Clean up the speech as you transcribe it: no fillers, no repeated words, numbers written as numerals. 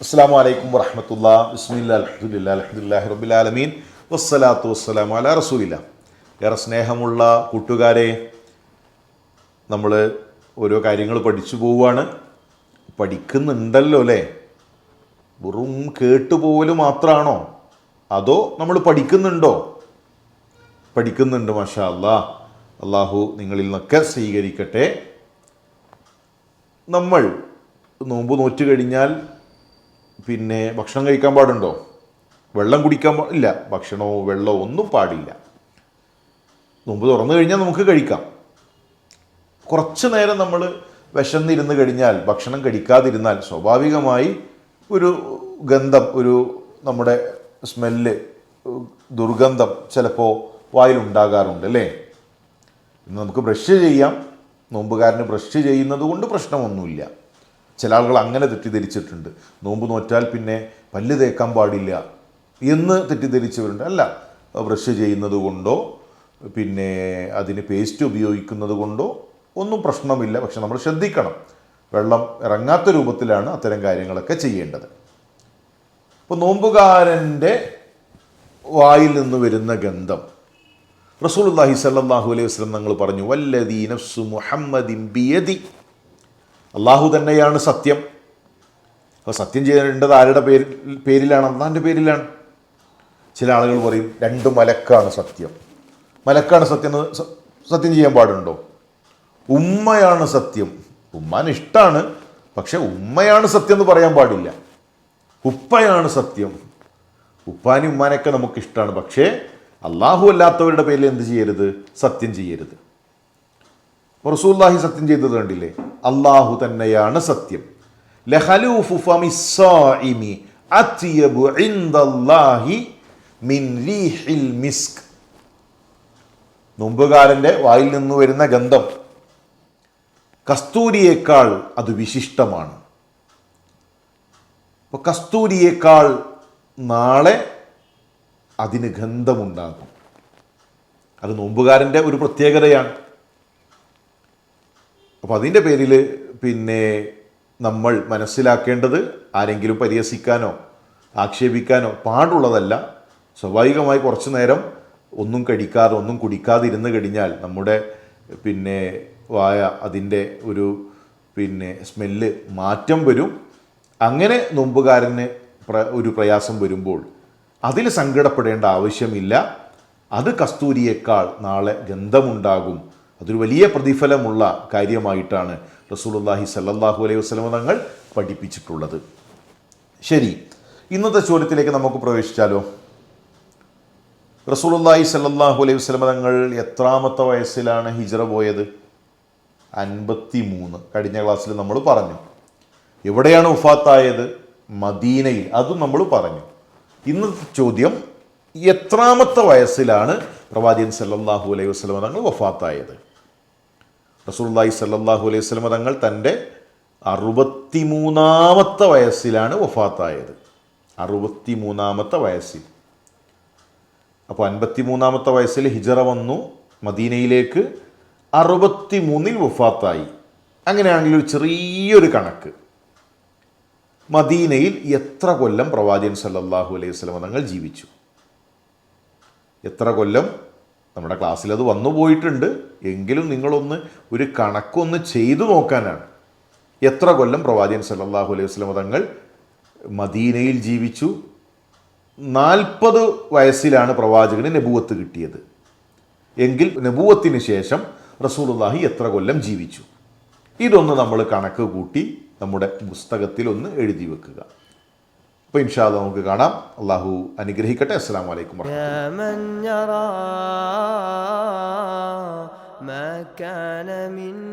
അസ്സലാമു അലൈക്കും വറഹ്മത്തുള്ളാഹി ബിസ്മില്ലാഹിൽ അൽഹംദുലില്ലാഹി റബ്ബിൽ ആലമീൻ വസ്സലാത്തു വസ്സലാമു അലാ റസൂലില്ലാഹ്. ഏറെ സ്നേഹമുള്ള കൂട്ടുകാരെ, നമ്മൾ ഓരോ കാര്യങ്ങൾ പഠിച്ചു പോവുകയാണ്. പഠിക്കുന്നുണ്ടല്ലോ അല്ലേ? വെറും കേട്ടുപോകൽ മാത്രമാണോ, അതോ നമ്മൾ പഠിക്കുന്നുണ്ടോ? പഠിക്കുന്നുണ്ട്, മാഷാ അല്ലാഹ്. അള്ളാഹു നിങ്ങളിൽ നിന്നൊക്കെ സ്വീകരിക്കട്ടെ. നമ്മൾ നോമ്പ് നോറ്റ് കഴിഞ്ഞാൽ പിന്നെ ഭക്ഷണം കഴിക്കാൻ പാടുണ്ടോ? വെള്ളം കുടിക്കാൻ ഇല്ല. ഭക്ഷണമോ വെള്ളമോ ഒന്നും പാടില്ല. നോമ്പ് തുറന്നു കഴിഞ്ഞാൽ നമുക്ക് കഴിക്കാം. കുറച്ച് നേരം നമ്മൾ വിശന്നിരുന്ന് കഴിഞ്ഞാൽ, ഭക്ഷണം കഴിക്കാതിരുന്നാൽ സ്വാഭാവികമായി ഒരു ഗന്ധം, ഒരു നമ്മുടെ സ്മെല്ല്, ദുർഗന്ധം ചിലപ്പോൾ വായിലുണ്ടാകാറുണ്ട് അല്ലേ? ഇന്ന് നമുക്ക് ബ്രഷ് ചെയ്യാം. നോമ്പുകാരന് ബ്രഷ് ചെയ്യുന്നത് കൊണ്ട് പ്രശ്നമൊന്നുമില്ല. ചില ആളുകൾ അങ്ങനെ തെറ്റിദ്ധരിച്ചിട്ടുണ്ട്. നോമ്പ് നോറ്റാൽ പിന്നെ പല്ല് തേക്കാൻ പാടില്ല എന്ന് തെറ്റിദ്ധരിച്ചവരുണ്ട്. അല്ല, ബ്രഷ് ചെയ്യുന്നത് കൊണ്ടോ പിന്നെ അതിന് പേസ്റ്റ് ഉപയോഗിക്കുന്നത് കൊണ്ടോ ഒന്നും പ്രശ്നമില്ല. പക്ഷെ നമ്മൾ ശ്രദ്ധിക്കണം, വെള്ളം ഇറങ്ങാത്ത രൂപത്തിലാണ് അത്തരം കാര്യങ്ങളൊക്കെ ചെയ്യേണ്ടത്. ഇപ്പോൾ നോമ്പുകാരൻ്റെ വായിൽ നിന്ന് വരുന്ന ഗന്ധം, റസൂലുള്ളാഹി സ്വല്ലല്ലാഹു അലൈഹി വസല്ലം തങ്ങൾ പറഞ്ഞു, വല്ലദീ നഫ്സു മുഹമ്മദിൻ ബിയദി, അള്ളാഹു തന്നെയാണ് സത്യം. അപ്പോൾ സത്യം ചെയ്യേണ്ടത് ആരുടെ പേരിലാണ്? അള്ളാഹിൻ്റെ പേരിലാണ്. ചില ആളുകൾ പറയും രണ്ട് മലക്കാണ് സത്യം. മലക്കാണ് സത്യം എന്ന് സത്യം ചെയ്യാൻ പാടുണ്ടോ? ഉമ്മയാണ് സത്യം. ഉമ്മാന് ഇഷ്ടമാണ്, പക്ഷെ ഉമ്മയാണ് സത്യം എന്ന് പറയാൻ പാടില്ല. ഉപ്പയാണ് സത്യം. ഉപ്പാനും ഉമ്മാനൊക്കെ നമുക്ക് ഇഷ്ടമാണ്, പക്ഷേ അള്ളാഹു അല്ലാത്തവരുടെ പേരിൽ എന്ത് ചെയ്യരുത്? സത്യം ചെയ്യരുത്. റസൂലുള്ളാഹി സത്യം ചെയ്തത് കണ്ടില്ലേ? അള്ളാഹു തന്നെയാണ് സത്യം. ലഖലൂഫു ഫമിസ്സാഇമി അത്യബു ഇൻദല്ലാഹി മിൻ റീഹിൽ മിസ്ക്. നോമ്പുകാരൻ്റെ വായിൽ നിന്ന് വരുന്ന ഗന്ധം കസ്തൂരിയേക്കാൾ അത് വിശിഷ്ടമാണ്. അപ്പോൾ കസ്തൂരിയേക്കാൾ നാളെ അതിന് ഗന്ധമുണ്ടാകും. അത് നോമ്പുകാരൻ്റെ ഒരു പ്രത്യേകതയാണ്. അപ്പോൾ അതിൻ്റെ പേരിൽ പിന്നെ നമ്മൾ മനസ്സിലാക്കേണ്ടത് ആരെങ്കിലും പരിഹസിക്കാനോ ആക്ഷേപിക്കാനോ പാടുള്ളതല്ല. സ്വാഭാവികമായി കുറച്ച് നേരം ഒന്നും കഴിക്കാതെ ഒന്നും കുടിക്കാതെ ഇരുന്ന് കഴിഞ്ഞാൽ നമ്മുടെ പിന്നെ വായ അതിൻ്റെ ഒരു പിന്നെ സ്മെല്ല് മാറ്റം വരും. അങ്ങനെ നോമ്പുകാരന് ഒരു പ്രയാസം വരുമ്പോൾ അതിൽ സങ്കടപ്പെടേണ്ട ആവശ്യമില്ല. അത് കസ്തൂരിയേക്കാൾ നാളെ ഗന്ധമുണ്ടാകും. അതൊരു വലിയ പ്രതിഫലമുള്ള കാര്യമായിട്ടാണ് റസൂലുള്ളാഹി സ്വല്ലല്ലാഹു അലൈഹി വസല്ലം തങ്ങൾ പഠിപ്പിച്ചിട്ടുള്ളത്. ശരി, ഇന്നത്തെ ചോദ്യത്തിലേക്ക് നമുക്ക് പ്രവേശിച്ചാലോ? റസൂലുള്ളാഹി സ്വല്ലല്ലാഹു അലൈഹി വസല്ലം തങ്ങൾ എത്രാമത്തെ വയസ്സിലാണ് ഹിജ്റ പോയത്? 53. കഴിഞ്ഞ ക്ലാസ്സിൽ നമ്മൾ പറഞ്ഞു. എവിടെയാണ് വഫാത്തായത്? മദീനയിൽ. അതും നമ്മൾ പറഞ്ഞു. ഇന്നത്തെ ചോദ്യം, എത്രാമത്തെ വയസ്സിലാണ് പ്രവാചകൻ സല്ലല്ലാഹു അലൈഹി വസല്ലം തങ്ങൾ വഫാത്തായത്? റസൂലുള്ളാഹി സല്ലല്ലാഹു അലൈഹി വസല്ലം തങ്ങൾ തൻ്റെ 63-ാമത്തെ വയസ്സിലാണ് വഫാത്തായത്. 63-ാമത്തെ വയസ്സിൽ. അപ്പോൾ 53-ാമത്തെ വയസ്സിൽ ഹിജ്റ വന്നു, മദീനയിലേക്ക് 63-ൽ വഫാത്തായി. അങ്ങനെയാണെങ്കിൽ ഒരു ചെറിയൊരു കണക്ക്, മദീനയിൽ എത്ര കൊല്ലം പ്രവാചകൻ സല്ലല്ലാഹു അലൈഹി വസല്ലം തങ്ങൾ ജീവിച്ചു? എത്ര കൊല്ലം? നമ്മുടെ ക്ലാസ്സിൽ അത് വന്നു പോയിട്ടുണ്ട്, എങ്കിലും നിങ്ങളൊന്ന് ഒരു കണക്കൊന്ന് ചെയ്തു നോക്കാനാണ്. എത്ര കൊല്ലം പ്രവാചകൻ സല്ലല്ലാഹു അലൈഹി വസല്ലം തങ്ങൾ മദീനയിൽ ജീവിച്ചു? 40 വയസ്സിലാണ് പ്രവാചകന് നബുവത്ത് കിട്ടിയത്. എങ്കിൽ നബുവത്തിന് ശേഷം റസൂലുള്ളാഹി എത്ര കൊല്ലം ജീവിച്ചു? ഇതൊന്ന് നമ്മൾ കണക്ക് കൂട്ടി നമ്മുടെ പുസ്തകത്തിൽ ഒന്ന് എഴുതി വെക്കുക. അപ്പോൾ ഇൻഷാ അല്ലാഹ് നമുക്ക് കാണാം. അള്ളാഹു അനുഗ്രഹിക്കട്ടെ. അസ്സലാമു അലൈക്കും വറഹ്മത്തുള്ളാഹി.